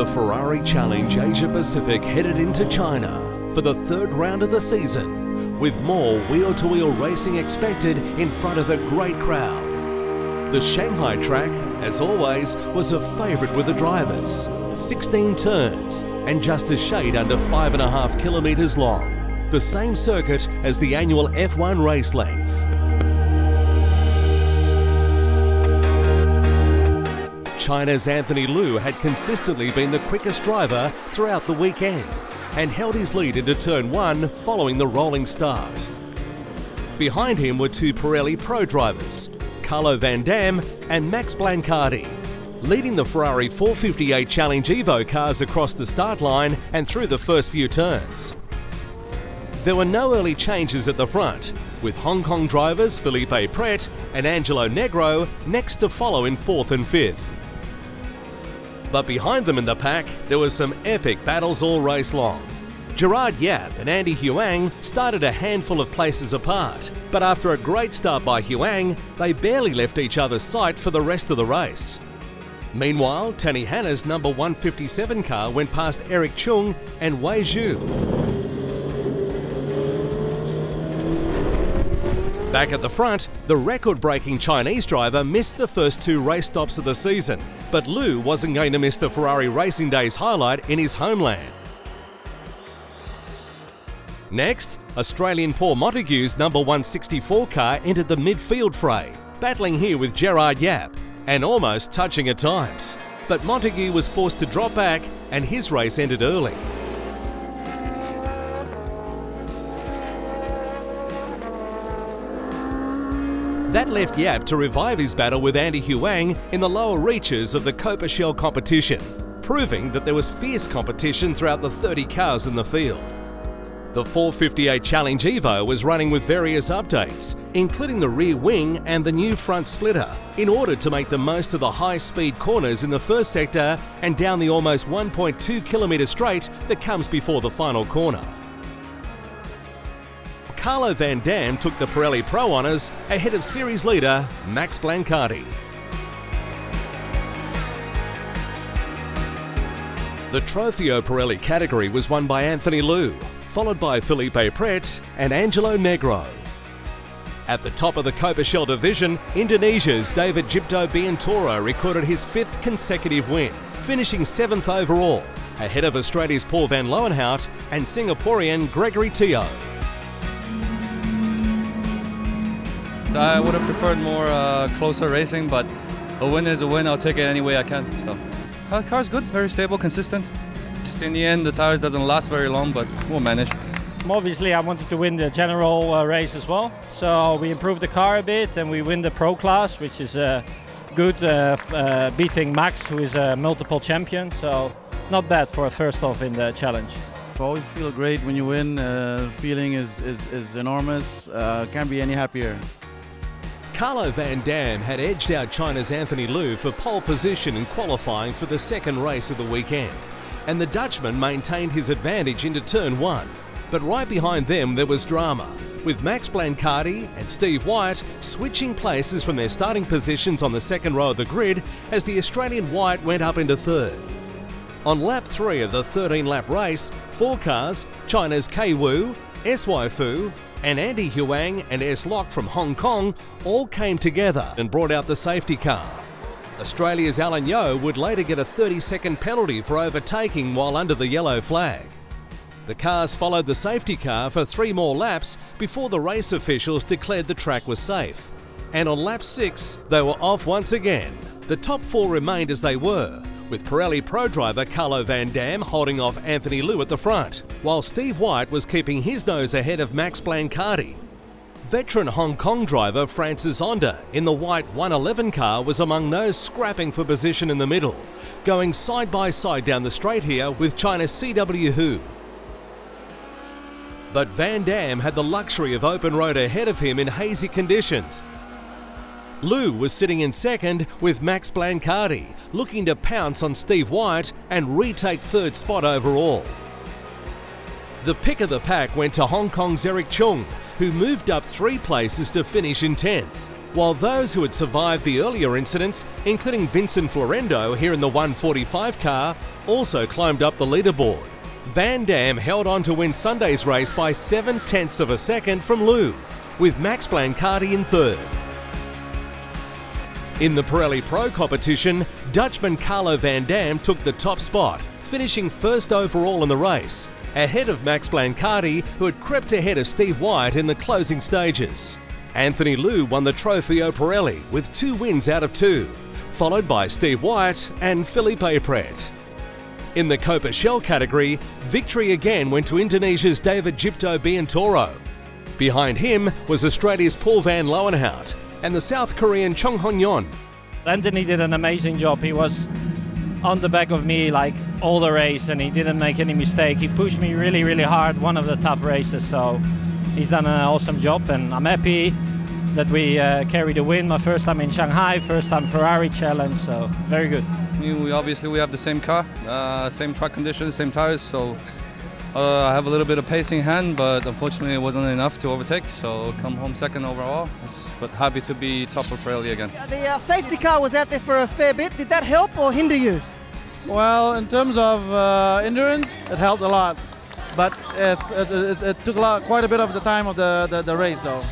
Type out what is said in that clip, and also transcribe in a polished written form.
The Ferrari Challenge Asia Pacific headed into China for the third round of the season, with more wheel-to-wheel racing expected in front of a great crowd. The Shanghai track, as always, was a favourite with the drivers. 16 turns and just a shade under 5.5 kilometres long. The same circuit as the annual F1 race length. China's Anthony Liu had consistently been the quickest driver throughout the weekend and held his lead into turn 1 following the rolling start. Behind him were two Pirelli Pro drivers, Carlo Van Dam and Max Blancardi, leading the Ferrari 458 Challenge Evo cars across the start line and through the first few turns. There were no early changes at the front, with Hong Kong drivers Felipe Pret and Angelo Negro next to follow in 4th and 5th. But behind them in the pack, there were some epic battles all race long. Gerard Yap and Andy Huang started a handful of places apart, but after a great start by Huang, they barely left each other's sight for the rest of the race. Meanwhile, Tanny Hanna's number 157 car went past Eric Chung and Wei Zhu. Back at the front, the record-breaking Chinese driver missed the first 2 race stops of the season, but Liu wasn't going to miss the Ferrari Racing Days highlight in his homeland. Next, Australian Paul Montague's number 164 car entered the midfield fray, battling here with Gerard Yap and almost touching at times. But Montague was forced to drop back and his race ended early. That left Yap to revive his battle with Andy Huang in the lower reaches of the Coppa Shell competition, proving that there was fierce competition throughout the 30 cars in the field. The 458 Challenge Evo was running with various updates, including the rear wing and the new front splitter, in order to make the most of the high-speed corners in the first sector and down the almost 1.2 kilometre straight that comes before the final corner. Carlo Van Dam took the Pirelli Pro honours ahead of series leader Max Blancardi. The Trofeo Pirelli category was won by Anthony Liu, followed by Felipe Pret and Angelo Negro. At the top of the Coppa Shell division, Indonesia's David Jipto Biantoro recorded his 5th consecutive win, finishing 7th overall, ahead of Australia's Paul van Loenhout and Singaporean Gregory Teo. I would have preferred more closer racing, but a win is a win. I'll take it any way I can. So, car's good, very stable, consistent. Just in the end, the tires doesn't last very long, but we'll manage. Obviously, I wanted to win the general race as well, so we improved the car a bit and we win the Pro class, which is good, beating Max, who is a multiple champion. So, not bad for a first off in the challenge. I always feel great when you win. Feeling is enormous. Can't be any happier. Carlo Van Dam had edged out China's Anthony Liu for pole position in qualifying for the second race of the weekend, and the Dutchman maintained his advantage into turn 1. But right behind them there was drama, with Max Blancardi and Steve Wyatt switching places from their starting positions on the second row of the grid as the Australian Wyatt went up into 3rd. On lap 3 of the 13-lap race, 4 cars, China's Kei Wu, S.Y. Fu, and Andy Huang and S. Locke from Hong Kong all came together and brought out the safety car. Australia's Alan Yeo would later get a 30-second penalty for overtaking while under the yellow flag. The cars followed the safety car for 3 more laps before the race officials declared the track was safe. And on lap 6, they were off once again. The top 4 remained as they were, with Pirelli Pro driver Carlo Van Dam holding off Anthony Liu at the front, while Steve Wyatt was keeping his nose ahead of Max Blancardi. Veteran Hong Kong driver Francis Onda in the white 111 car was among those scrapping for position in the middle, going side by side down the straight here with China's CW Hu. But Van Dam had the luxury of open road ahead of him in hazy conditions. Liu was sitting in second with Max Blancardi, looking to pounce on Steve Wyatt and retake 3rd spot overall. The pick of the pack went to Hong Kong's Eric Chung, who moved up 3 places to finish in 10th. while those who had survived the earlier incidents, including Vincent Florendo here in the 145 car, also climbed up the leaderboard. Van Dam held on to win Sunday's race by 0.7 of a second from Lou, with Max Blancardi in third. In the Pirelli Pro competition, Dutchman Carlo Van Dam took the top spot, finishing first overall in the race, ahead of Max Blancardi, who had crept ahead of Steve Wyatt in the closing stages. Anthony Liu won the Trofeo Pirelli with 2 wins out of 2, followed by Steve Wyatt and Felipe Pret. In the Coppa Shell category, victory again went to Indonesia's David Jipto Biantoro. Behind him was Australia's Paul van Lowenhout and the South Korean Chong Hon-yon. Anthony did an amazing job. He was on the back of me like all the race, and he didn't make any mistake. He pushed me really, really hard, one of the tough races, so he's done an awesome job, and I'm happy that we carried the win. My first time in Shanghai, first time Ferrari Challenge, so very good. We obviously have the same car, same track conditions, same tires, so I have a little bit of pace in hand, but unfortunately it wasn't enough to overtake, so come home second overall, but happy to be top of Pirelli again. The safety car was out there for a fair bit. Did that help or hinder you? Well, in terms of endurance, it helped a lot, but it took quite a bit of the time of the race though.